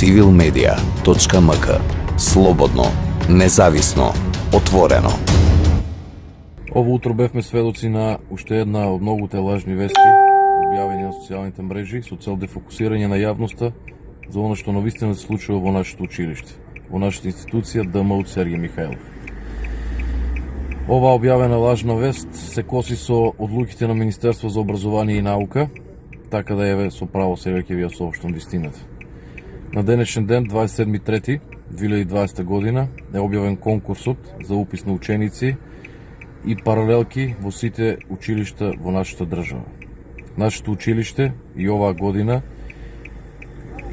civilmedia.mk. Слободно, независно, отворено. Ово утро бевме сведоци на уште една од многуте лажни вести објавени на социјалните мрежи со цел дефокусирање на јавноста за оно што навистина се случува во нашето училиште, во нашата институција ДМУ Сергеј Михајлов. Ова објавена лажна вест се коси со одлуките на Министерство за образование и наука, така да еве со право сега ќе ви ја соопштам вистината. На денешен ден, 27.3.2020 година, е објавен конкурсот за упис на ученици и паралелки во сите училишта во нашата држава. Нашето училиште и оваа година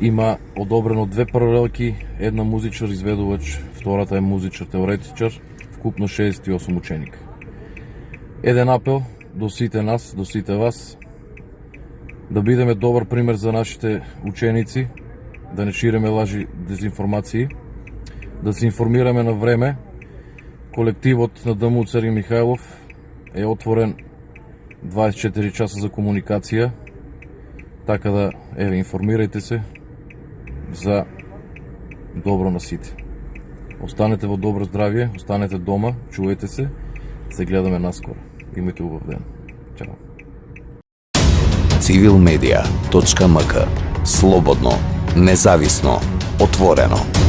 има одобрено 2 паралелки, една музичар изведувач, втората е музичар теоретичар, вкупно 68 ученика. Еден апел до сите нас, до сите вас, да бидеме добар пример за нашите ученици, да не ширеме лажи, дезинформации, да се информираме на време. Колективот на ДМУ Сергеј Михајлов е отворен 24 часа за комуникација, така да информирајте се за добро на сите. Останете во добро здравје, останете дома, чувајте се гледаме наскоро. Имајте убав ден. Чао. civilmedia.mk. Слободно, независно, отворено.